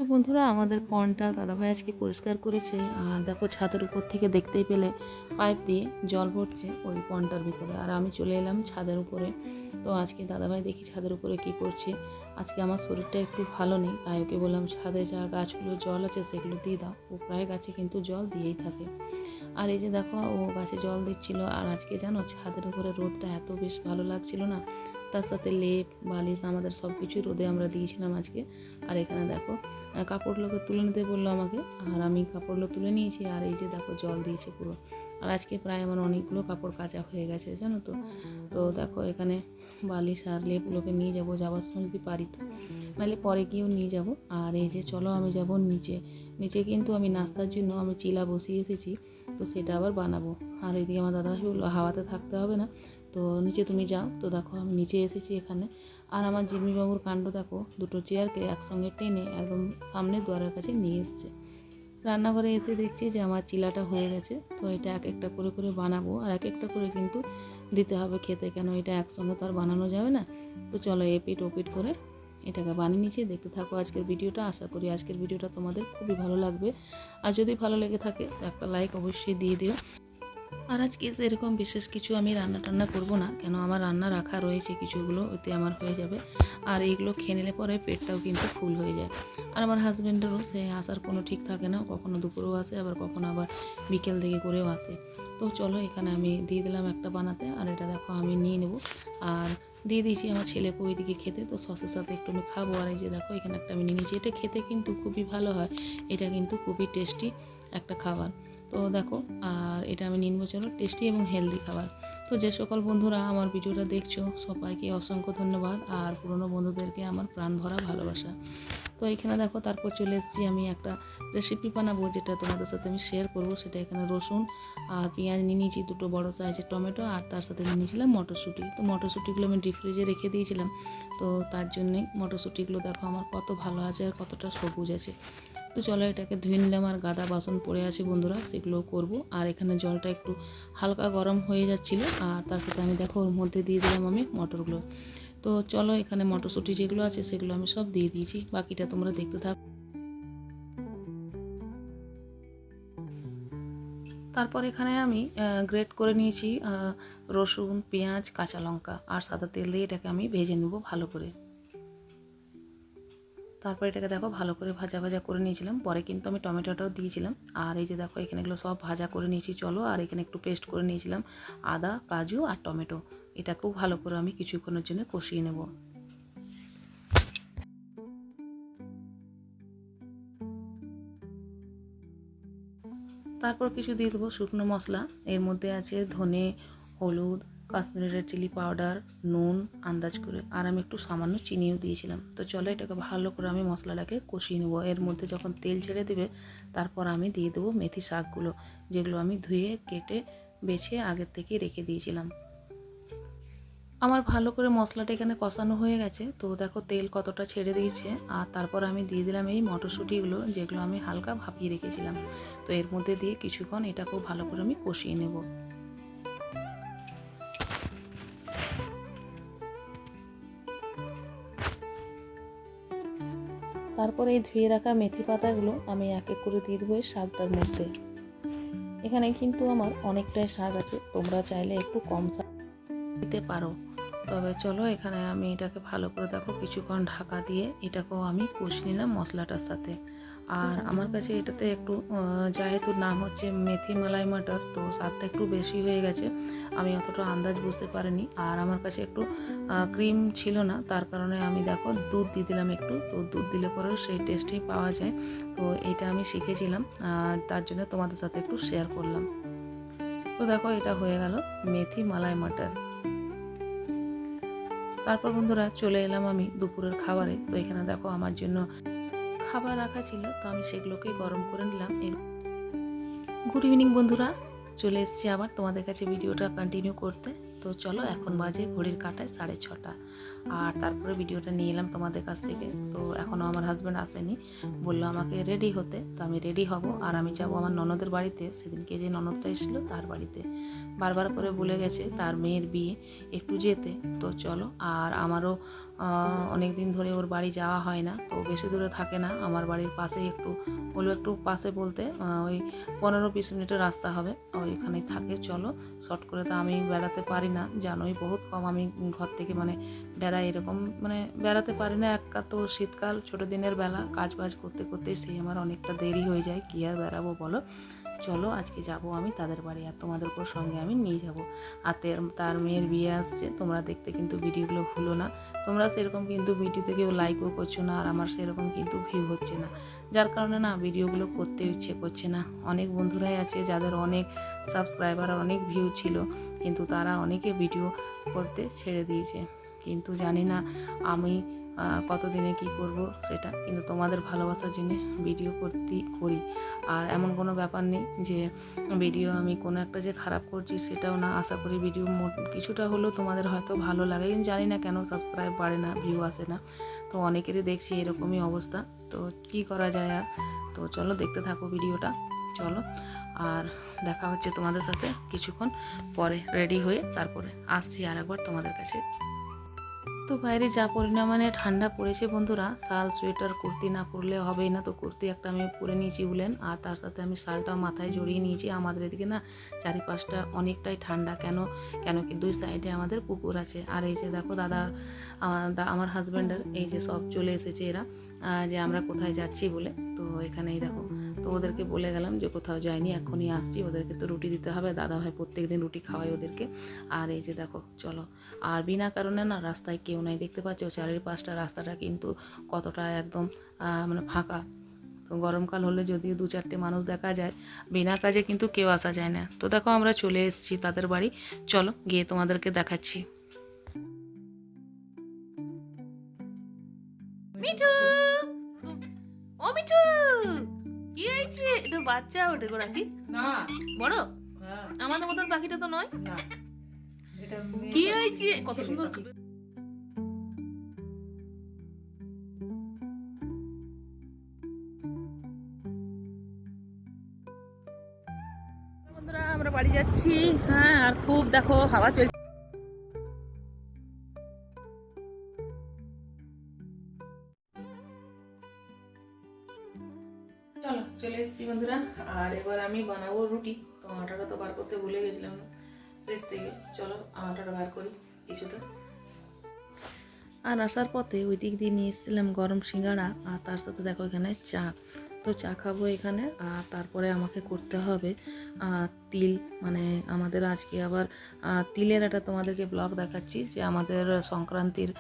তো বন্ধুরা, আমাদের পন্ডটা দাদাভাই আজকে পরিষ্কার করেছে। আর দেখো, ছাদের উপর থেকে দেখতেই পেলে পাইপ দিয়ে জল পড়ছে ওই পন্ডটার ভিতরে। আর আমি চলে এলাম ছাদের উপরে। তো আজকে দাদাভাই দেখি ছাদের উপরে কি করছে। আজকে আমার শরীরটা একটু ভালো নেই, তাই ওকে বললাম ছাদে যা গাছগুলো জল আছে সেগুলো দিয়ে দাও। ও প্রায় গাছে কিন্তু জল দিয়েই থাকে। আর এই যে দেখো, ও গাছে জল দিচ্ছিল। আর আজকে জানো, ছাদের উপরে রোদটা এত বেশ ভালো লাগছিল না, তার সাথে লেপ বালিশ আমাদের সব কিছুই রোদে আমরা দিয়েছিলাম আজকে। আর এখানে দেখো, কাপড়গুলোকে তুলে নিতে বললো আমাকে, আর আমি কাপড়গুলো তুলে নিয়েছি। আর এই যে দেখো, জল দিয়েছে পুরো। আর আজকে প্রায় আমার অনেকগুলো কাপড় কাচা হয়ে গেছে জানো তো। তো দেখো, এখানে বালিশ আর লেপগুলোকে নিয়ে যাওয়ার সময় যদি পারি তো, নাহলে পরে গিয়েও নিয়ে যাব। আর এই যে চলো, আমি যাব নিচে। নিচে কিন্তু আমি নাস্তার জন্য আমি চিলা বসিয়ে এসেছি, তো সেটা আবার বানাবো। আর এদিকে আমার দাদা বললো হাওয়াতে থাকতে হবে না, তো নিচে তুমি যাও। তো দেখো, আমি নিচে এসেছি এখানে। আর আমার জিম্মিবাবুর কাণ্ড দেখো, দুটো চেয়ারকে একসঙ্গে টেনে একদম সামনে দুয়ারের কাছে নিয়ে এসছে। রান্নাঘরে এসে দেখছি যে আমার চিলাটা হয়ে গেছে। তো এটা এক একটা করে করে বানাবো, আর এক একটা করে কিন্তু দিতে হবে খেতে, কেন এটা একসঙ্গে তো আর বানানো যাবে না। তো চলো, এপিট ওপিট করে এটাকে বানিয়ে নিচ্ছি। দেখতে থাকো আজকের ভিডিওটা। আশা করি আজকের ভিডিওটা তোমাদের খুবই ভালো লাগবে। আর যদি ভালো লেগে থাকে একটা লাইক অবশ্যই দিয়ে দিও। আর আজকে সেরকম বিশেষ কিছু আমি রান্না টান্না করবো না, কেন আমার রান্না রাখা রয়েছে কিছুগুলো, ওতে আমার হয়ে যাবে। আর এইগুলো খেয়ে নিলে পরে পেটটাও কিন্তু ফুল হয়ে যায়। আর আমার হাজব্যান্ডেরও সে আসার কোনো ঠিক থাকে না, কখনো দুপুরেও আসে, কখনো আবার বিকেল থেকে করেও আসে। তো চলো, এখানে আমি দিয়ে দিলাম একটা বানাতে। আর এটা দেখো, আমি নিয়ে নেব। আর দিয়ে দিয়েছি আমার ছেলেকে ওইদিকে খেতে, তো সসের সাথে একটু আমি খাবো। আর এই যে দেখো, এখানে একটা আমি নিয়ে নিয়েছি। এটা খেতে কিন্তু খুবই ভালো হয়, এটা কিন্তু খুবই টেস্টি একটা খাবার। তো দেখো, আর এটা আমি নিয়ে নেবো। চলো, টেস্টি এবং হেলদি খাবার। তো যে সকল বন্ধুরা আমার ভিডিওটা দেখছো, সবাইকে অসংখ্য ধন্যবাদ। আর পুরনো বন্ধুদেরকে আমার প্রাণ ভরা ভালোবাসা। তো এখানে দেখো, তারপর চলে এসেছি আমি একটা রেসিপি বানাবো, যেটা তোমাদের সাথে আমি শেয়ার করব। সেটা এখানে রসুন আর পেঁয়াজ নিয়ে নিয়েছি, দুটো বড় সাইজের টমেটো, আর তার সাথে নিয়ে নিয়েছিলাম মটরশুঁটি। তো মটরশুঁটিগুলো আমি ডিপ ফ্রিজে রেখে দিয়েছিলাম। তো তার জন্যেই মটরশুঁটিগুলো দেখো আমার কত ভালো আছে আর কতটা সবুজ আছে। তো চলো, এটাকে ধুয়ে নিলাম। আর গাদা বাসন পড়ে আছে বন্ধুরা, সেগুলোও করব। আর এখানে জলটা একটু হালকা গরম হয়ে যাচ্ছিলো। আর তার সাথে আমি দেখো, ওর মধ্যে দিয়ে দিলাম আমি মটরগুলো। তো চলো, এখানে মটরশুঁটি যেগুলো আছে সেগুলো আমি সব দিয়ে দিয়েছি, বাকিটা তোমরা দেখতে থাকো। তারপর এখানে আমি গ্রেট করে নিয়েছি রসুন, পেঁয়াজ, কাঁচা লঙ্কা আর সাদা তেল দিয়ে এটাকে আমি ভেজে নেব ভালো করে। তারপর এটাকে দেখো, ভালো করে ভাজা ভাজা করে নিয়েছিলাম। পরে কিন্তু আমি টমেটোটাও দিয়েছিলাম। আর এই যে দেখো, এখানে এগুলো সব ভাজা করে নিয়েছি। চলো, আর এখানে একটু পেস্ট করে নিয়েছিলাম আদা, কাজু আর টমেটো। এটাকেও ভালো করে আমি কিছুক্ষণের জন্য কষিয়ে নেব। তারপর কিছু দিয়ে দেবো শুকনো মশলা। এর মধ্যে আছে ধনে, হলুদ, কাশ্মীরি রেড চিলি পাউডার, নুন আন্দাজ করে, আর আমি একটু সামান্য চিনিও দিয়েছিলাম। তো চলো, এটাকে ভালো করে আমি মশলাটাকে কষিয়ে নেবো। এর মধ্যে যখন তেল ছেড়ে দেবে, তারপর আমি দিয়ে দেবো মেথি শাকগুলো, যেগুলো আমি ধুয়ে কেটে বেছে আগের থেকে রেখে দিয়েছিলাম। আমার ভালো করে মশলাটা এখানে কষানো হয়ে গেছে। তো দেখো, তেল কতটা ছেড়ে দিয়েছে। আর তারপর আমি দিয়ে দিলাম এই মটরশুঁটিগুলো, যেগুলো আমি হালকা ভাপিয়ে রেখেছিলাম। তো এর মধ্যে দিয়ে কিছুক্ষণ এটাকেও ভালো করে আমি কষিয়ে নেব। তারপরে এই ধুয়ে রাখা মেথি পাতাগুলো আমি এক এক করে দিয়ে দেবো এই শাকটার মধ্যে। এখানে কিন্তু আমার অনেকটাই শাক আছে, তোমরা চাইলে একটু কম শাক দিতে পারো। তবে চলো, এখানে আমি এটাকে ভালো করে দেখো কিছুক্ষণ ঢাকা দিয়ে এটাকেও আমি কষিয়ে নিলাম মশলাটার সাথে। আর আমার কাছে এটাতে একটু যেহেতু নাম হচ্ছে মেথি মালাই মাটার, তো শাকটা একটু বেশি হয়ে গেছে, আমি অতটা আন্দাজ বুঝতে পারিনি। আর আমার কাছে একটু ক্রিম ছিল না, তার কারণে আমি দেখো দুধ দিয়ে দিলাম একটু। তো দুধ দিলে পরেও সেই টেস্টেই পাওয়া যায়। তো এটা আমি শিখেছিলাম, তার জন্য তোমাদের সাথে একটু শেয়ার করলাম। তো দেখো, এটা হয়ে গেল মেথি মালাই মাটার। তারপর বন্ধুরা, চলে এলাম আমি দুপুরের খাবারে। তো এখানে দেখো, আমার জন্য খাবার রাখা ছিল, তো আমি সেগুলোকে গরম করে নিলাম। গুড ইভিনিং বন্ধুরা, চলে এসেছি আবার তোমাদের কাছে ভিডিওটা কন্টিনিউ করতে। তো চলো, এখন বাজে ঘড়ির কাঁটায় 6:30। আর তারপরে ভিডিওটা নিয়ে এলাম তোমাদের কাছ থেকে। তো এখনও আমার হাজব্যান্ড আসেনি, বললো আমাকে রেডি হতে। তো আমি রেডি হব, আর আমি যাব আমার ননদের বাড়িতে। সেদিনকে যে ননদটা এসেছিলো তার বাড়িতে, বারবার করে বলে গেছে তার মেয়ের বিয়ে, একটু যেতে। তো চলো, আর আমারও অনেক দিন ধরে ওর বাড়ি যাওয়া হয় না, তো বেশি দূরে থাকে না, আমার বাড়ির পাশেই একটু পাশে বলতে ওই 15-20 মিনিটের রাস্তা হবে, ওইখানেই থাকে। চলো শর্ট করে, তো আমি বেড়াতে পারি না, জানোই বহুত কম আমি ঘর থেকে মানে বেড়াই, এরকম মানে বেড়াতে পারি না। একা তো শীতকাল, ছোটো দিনের বেলা, কাজ বাজ করতে করতে সেই আমার অনেকটা দেরি হয়ে যায়, কী আর বেড়াবো বলো। চলো আজকে যাব আমি তাদের বাড়ি, আর তোমাদেরকেও সঙ্গে আমি নিয়ে যাব। আর তার মেয়ের বিয়ে আসছে, তোমরা দেখতে কিন্তু ভিডিওগুলো ভুলো না। তোমরা সেরকম কিন্তু ভিডিওতে কেউ লাইকও করছো না, আর আমার সেরকম কিন্তু ভিউ হচ্ছে না, যার কারণে না ভিডিওগুলো করতে ইচ্ছে করছে না। অনেক বন্ধুরাই আছে যাদের অনেক সাবস্ক্রাইবার আর অনেক ভিউ ছিল, কিন্তু তারা অনেকে ভিডিও করতে ছেড়ে দিয়েছে। কিন্তু জানি না আমি কতদিনে কি করব সেটা, কিন্তু তোমাদের ভালোবাসার জন্য ভিডিও করি। আর এমন কোনো ব্যাপার নেই যে ভিডিও আমি কোনো একটা যে খারাপ করছি সেটাও না। আশা করি ভিডিও কিছুটা হলেও তোমাদের হয়তো ভালো লাগে, কিন্তু জানি না কেন সাবস্ক্রাইব বাড়ে না, ভিউ আসে না। তো অনেকেরই দেখছি এরকমই অবস্থা, তো কি করা যায় আর। তো চলো দেখতে থাকো ভিডিওটা, চলো। আর দেখা হচ্ছে তোমাদের সাথে কিছুক্ষণ পরে, রেডি হয়ে তারপরে আসছি আর একবার তোমাদের কাছে। তো বাইরে যা পরিমাণে ঠান্ডা পড়েছে বন্ধুরা, শাল সোয়েটার কুর্তি না পরলে হবেই না। তো কুর্তি একটা আমি পরে নিয়েছি উলেন, আর তার সাথে আমি শালটাও মাথায় জড়িয়ে নিয়েছি। আমাদের এদিকে না চারিপাশটা অনেকটাই ঠান্ডা, কেন কি দুই সাইডে আমাদের পুকুর আছে। আর এই যে দেখো আমার হাজব্যান্ডের এই যে সব চলে এসেছে এরা, যে আমরা কোথায় যাচ্ছি বলে। তো এখানেই দেখো, তো ওদেরকে বলে গেলাম যে কোথাও যাইনি, এখনই আসছি। ওদেরকে তো রুটি দিতে হবে, দাদাভাই প্রত্যেক দিন রুটি খাওয়াই ওদেরকে। আর এই যে দেখো চলো, আর বিনা কারণে না রাস্তায় কেউ নাই, দেখতে পাচ্ছ চারিপাশটা রাস্তাটা কিন্তু কতটা একদম মানে ফাঁকা। তো গরমকাল হলে যদিও 2-4টে মানুষ দেখা যায়, বিনা কাজে কিন্তু কেউ আসা যায় না। তো দেখো আমরা চলে এসেছি তাদের বাড়ি, চলো গিয়ে তোমাদেরকে দেখাচ্ছি। মিঠু, ও মিঠু, কি হয়েছে? এটা বাচ্চা ওঠে গো, রাখি না বড়, আমাদের মতন পাখিটা তো নয় না। কি হয়েছে? কত সুন্দর বন্ধুরা, আমরা বাড়ি যাচ্ছি। হ্যাঁ, আর খুব দেখো হাওয়া চলছে। চলো চলে এসেছি বন্ধুরা, আর এবার আমি বানাবো রুটি। তো আটাটা তো বার করতে ভুলে গেছিলাম ফ্রিজ থেকে, চলো আটাটা বার করি কিছুটা। আর আসার পথে ওই দিক দিয়ে নিয়ে এসেছিলাম গরম সিঙ্গাড়া, আর তার সাথে দেখো এখানে চা। তো চা খাবো এখানে, আর তারপরে আমাকে করতে হবে তিল, মানে আমাদের আজকে আবার তিলের একটা তোমাদেরকে ব্লগ দেখাচ্ছি, যে আমাদের সংক্রান্তির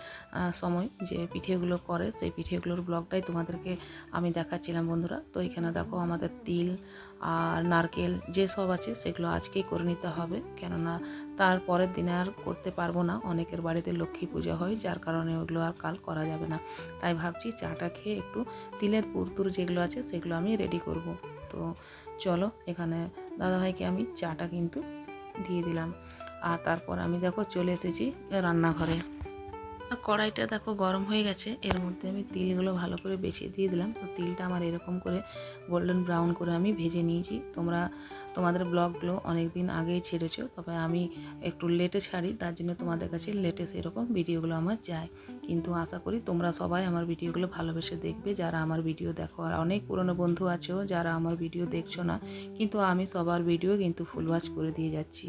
সময় যে পিঠেগুলো করে সেই পিঠেগুলোর ব্লগটাই তোমাদেরকে আমি দেখাচ্ছিলাম বন্ধুরা। তো এখানে দেখো আমাদের তিল আর নারকেল যেসব আছে সেগুলো আজকেই করে নিতে হবে, কেননা তার পরের দিনে আর করতে পারবো না। অনেকের বাড়িতে লক্ষ্মী পূজা হয়, যার কারণে ওগুলো আর কাল করা যাবে না। তাই ভাবছি চাটা খেয়ে একটু তিলের পুরতুর যেগুলো আছে সেগুলো আমি রেডি করব। তো চলো, এখানে দাদাভাইকে আমি চাটা কিন্তু দিয়ে দিলাম, আর তারপর আমি দেখো চলে এসেছি রান্নাঘরে। আর কড়াইটা দেখো গরম হয়ে গেছে, এর মধ্যে আমি তিলগুলো ভালো করে বেছে দিয়ে দিলাম। তো তিলটা আমার এরকম করে গোল্ডেন ব্রাউন করে আমি ভেজে নিয়েছি। তোমাদের ব্লগগুলো অনেক দিন আগেই ছেড়েছো, তবে আমি একটু লেটে ছাড়ি, তার জন্য তোমাদের কাছে লেটে সেরকম ভিডিওগুলো আমার যায়। কিন্তু আশা করি তোমরা সবাই আমার ভিডিওগুলো ভালোবেসে দেখবে, যারা আমার ভিডিও দেখো। আর অনেক পুরনো বন্ধু আছো যারা আমার ভিডিও দেখছো না, কিন্তু আমি সবার ভিডিও কিন্তু ফুল ওয়াচ করে দিয়ে যাচ্ছি।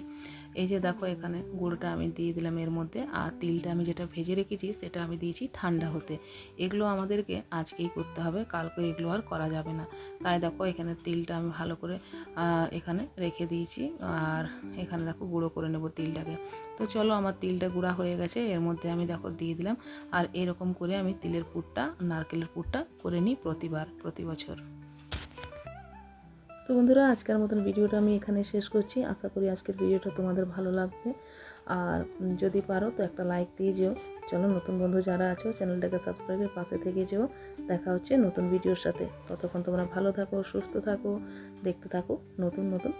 এই যে দেখো এখানে গুঁড়োটা আমি দিয়ে দিলাম এর মধ্যে, আর তিলটা আমি যেটা ভেজে রেখেছি সেটা আমি দিয়েছি ঠান্ডা হতে। এগুলো আমাদেরকে আজকেই করতে হবে, কালকে এগুলো আর করা যাবে না। তাই দেখো এখানে তিলটা আমি ভালো করে এখানে রেখে দিয়েছি, আর এখানে দেখো গুঁড়ো করে নেব তিলটাকে। তো চলো, আমার তিলটা গুঁড়া হয়ে গেছে, এর মধ্যে আমি দেখো দিয়ে দিলাম। আর এরকম করে আমি তিলের পুরটা, নারকেলের পুরটা করে নিই প্রতি বছর। তো বন্ধুরা, আজকের মতন ভিডিওটা আমি এখানে শেষ করছি। আশা করি আজকের ভিডিওটা তোমাদের ভালো লাগবে, আর যদি পারো তো একটা লাইক দিয়ে যেও। চলো, নতুন বন্ধু যারা আছো চ্যানেলটাকে সাবস্ক্রাইবের পাশে থেকে যেও। দেখা হচ্ছে নতুন ভিডিওর সাথে। ততক্ষণ তোমরা ভালো থাকো, সুস্থ থাকো, দেখতে থাকো নতুন ব্লগ।